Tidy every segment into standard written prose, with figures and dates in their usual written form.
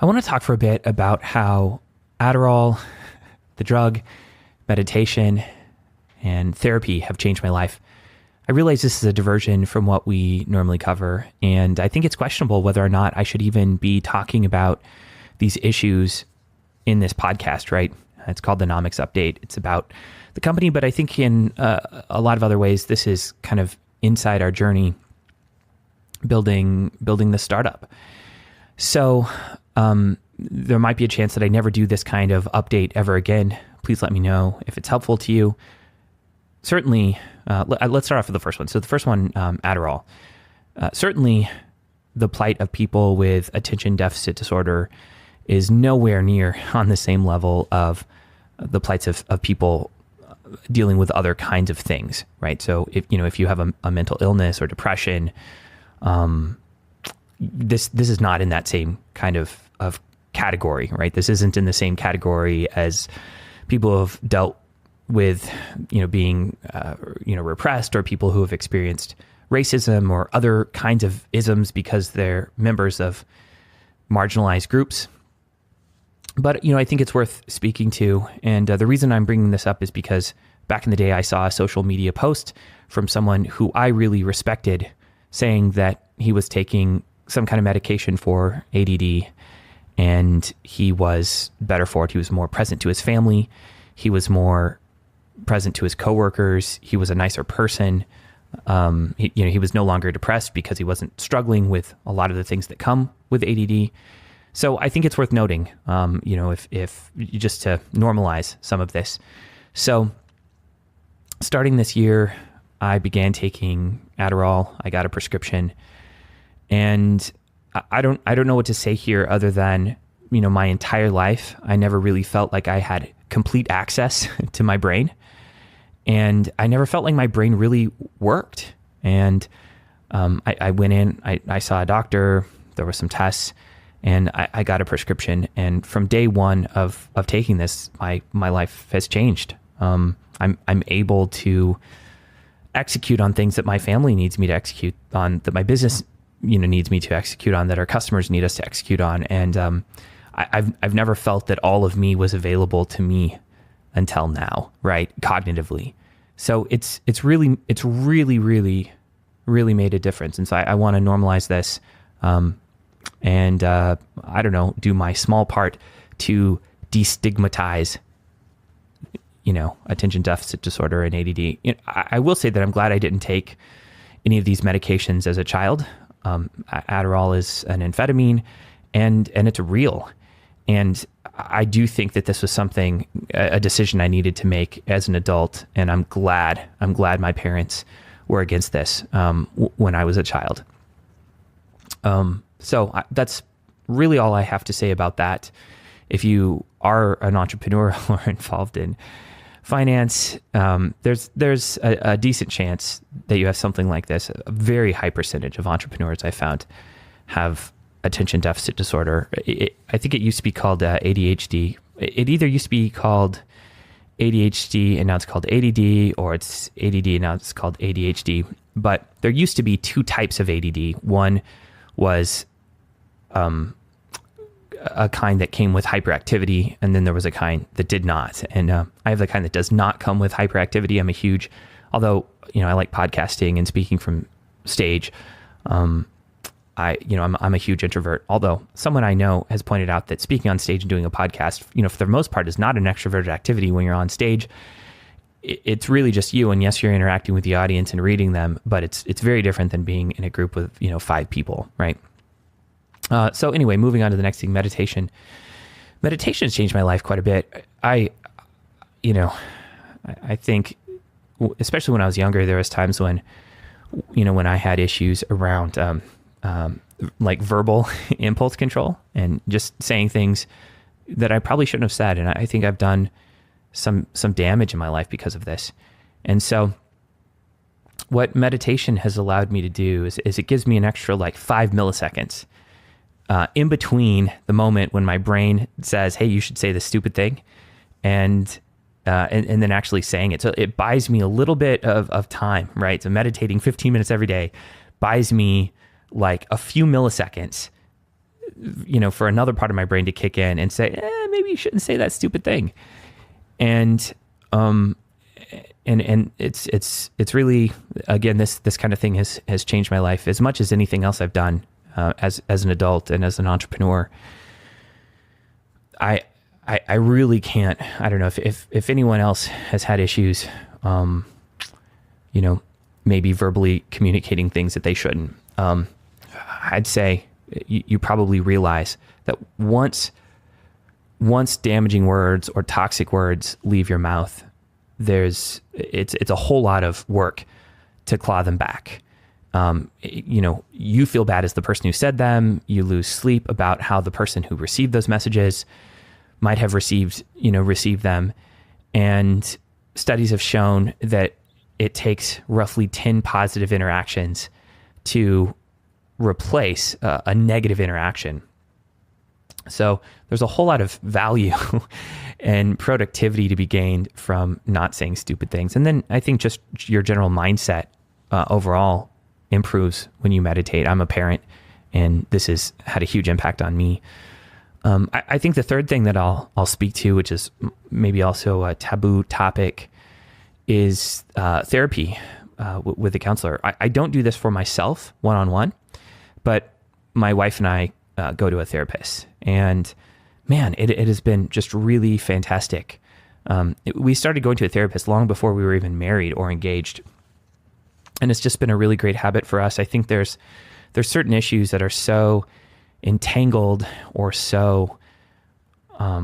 I want to talk for a bit about how Adderall, the drug, meditation, and therapy have changed my life. I realize this is a diversion from what we normally cover, and I think it's questionable whether or not I should even be talking about these issues in this podcast, right? It's called the Nomics update. It's about the company, but I think in a lot of other ways, this is kind of inside our journey building the startup. So there might be a chance that I never do this kind of update ever again. Please let me know if it's helpful to you. Certainly, let's start off with the first one. So the first one, Adderall. Certainly, the plight of people with attention deficit disorder is nowhere near on the same level of the plights of people dealing with other kinds of things, right? So if you have a mental illness or depression, this is not in that same kind of category, right? This isn't in the same category as people who have dealt with, being, repressed, or people who have experienced racism or other kinds of isms because they're members of marginalized groups. But, I think it's worth speaking to. And the reason I'm bringing this up is because back in the day, I saw a social media post from someone who I really respected saying that he was taking some kind of medication for ADD and he was better for it. He was more present to his family. He was more present to his coworkers. He was a nicer person. He was no longer depressed because he wasn't struggling with a lot of the things that come with ADD. So I think it's worth noting, if just to normalize some of this. So starting this year, I began taking Adderall. I got a prescription, and I don't know what to say here other than, my entire life, I never really felt like I had complete access to my brain, and I never felt like my brain really worked. And I went in, I saw a doctor, there were some tests, and I got a prescription. And from day one of taking this, my life has changed. I'm able to execute on things that my family needs me to execute on, that my business needs me to execute on, that our customers need us to execute on. And I've never felt that all of me was available to me until now, right? Cognitively. So it's really made a difference. And so I want to normalize this. And do my small part to destigmatize, attention deficit disorder and ADD. I will say that I'm glad I didn't take any of these medications as a child. Adderall is an amphetamine, and it's real. And I do think that this was a decision I needed to make as an adult. And I'm glad my parents were against this when I was a child. So that's really all I have to say about that. If you are an entrepreneur or involved in finance, there's a decent chance that you have something like this. A very high percentage of entrepreneurs I found have attention deficit disorder. I think it used to be called ADHD. It either used to be called ADHD and now it's called ADD, or it's ADD and now it's called ADHD. But there used to be two types of ADD. One was a kind that came with hyperactivity, and then there was a kind that did not. And I have the kind that does not come with hyperactivity. Although I like podcasting and speaking from stage. I'm a huge introvert. Although someone I know has pointed out that speaking on stage and doing a podcast, for the most part, is not an extroverted activity when you're on stage. It's really just you, and yes, you're interacting with the audience and reading them, but it's very different than being in a group with 5 people, right? So anyway, moving on to the next thing, meditation. Meditation has changed my life quite a bit. I think, especially when I was younger, there was times when I had issues around like verbal impulse control and just saying things that I probably shouldn't have said, and I think I've done some damage in my life because of this. And so what meditation has allowed me to do is it gives me an extra 5 milliseconds in between the moment when my brain says, hey, you should say this stupid thing, and then actually saying it. So it buys me a little bit of time, right? So meditating 15 minutes every day buys me a few milliseconds for another part of my brain to kick in and say, maybe you shouldn't say that stupid thing. And it's really, again, this kind of thing has changed my life as much as anything else I've done as an adult and as an entrepreneur. I really can't. I don't know if anyone else has had issues, maybe verbally communicating things that they shouldn't. I'd say you probably realize that once damaging words or toxic words leave your mouth, it's a whole lot of work to claw them back. You feel bad as the person who said them. You lose sleep about how the person who received those messages might have received them. And studies have shown that it takes roughly 10 positive interactions to replace a negative interaction. So there's a whole lot of value and productivity to be gained from not saying stupid things. And then I think just your general mindset overall improves when you meditate. I'm a parent, and this has had a huge impact on me. I think the third thing that I'll speak to, which is maybe also a taboo topic, is therapy with a counselor. I don't do this for myself one-on-one, but my wife and I go to a therapist, and man, it has been just really fantastic. We started going to a therapist long before we were even married or engaged, and it's just been a really great habit for us. I think there's certain issues that are so entangled or so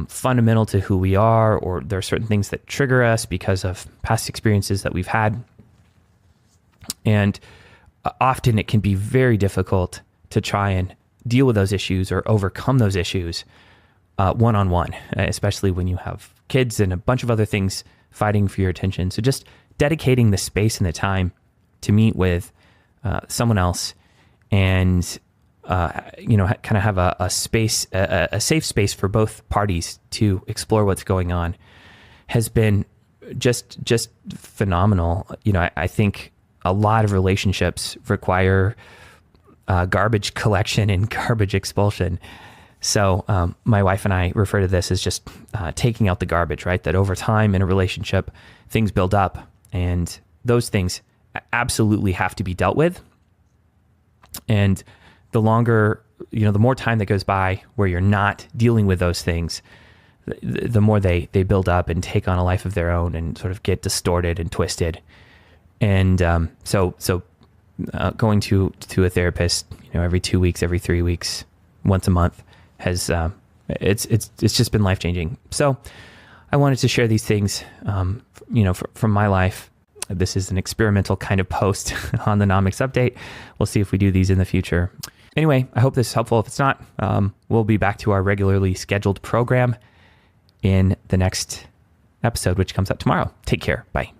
fundamental to who we are, or there are certain things that trigger us because of past experiences that we've had. And often it can be very difficult to try and deal with those issues or overcome those issues one-on-one, especially when you have kids and a bunch of other things fighting for your attention. So just dedicating the space and the time to meet with someone else and kind of have a space, a safe space for both parties to explore what's going on has been just phenomenal. I think a lot of relationships require garbage collection and garbage expulsion. So my wife and I refer to this as just taking out the garbage, right? That over time in a relationship, things build up, and those things absolutely have to be dealt with. And the longer, the more time that goes by where you're not dealing with those things, the more they build up and take on a life of their own and sort of get distorted and twisted. And so going to a therapist, every 2 weeks, every 3 weeks, once a month has it's just been life-changing. So I wanted to share these things, from my life. This is an experimental kind of post on the Nomics update. We'll see if we do these in the future. Anyway, I hope this is helpful. If it's not, we'll be back to our regularly scheduled program in the next episode, which comes out tomorrow. Take care. Bye.